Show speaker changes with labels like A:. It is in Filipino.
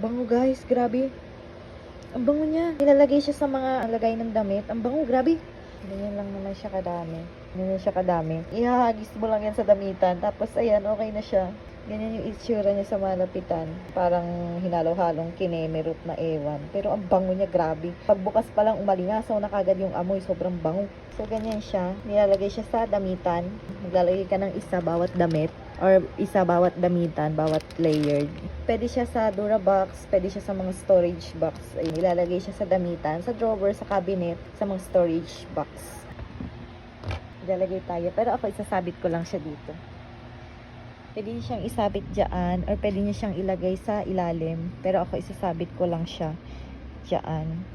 A: bango guys, grabe. Ang bango niya. Nilalagay siya sa mga lagay ng damit. Ang bango, grabe. Ganyan lang naman siya kadami. Ganyan siya kadami. Ihahagis mo lang yan sa damitan. Tapos ayan, okay na siya. Ganyan yung itsura niya sa malapitan. Parang hinalo-halong kinemerot na ewan. Pero ang bango niya, grabe. Pagbukas pa lang umalingasaw na kagad yung amoy. Sobrang bango. So, ganyan siya. Nilalagay siya sa damitan. Maglalagay ka ng isa bawat damit. Or isa bawat damitan, bawat layered. Pwede siya sa Durabox, pwede siya sa mga storage box. Ayun, ilalagay siya sa damitan, sa drawer, sa cabinet, sa mga storage box. Ilalagay tayo. Pero ako, isasabit ko lang siya dito. Pwede niya siyang isabit dyan, or pwede niya siyang ilagay sa ilalim. Pero ako, isasabit ko lang siya dyan.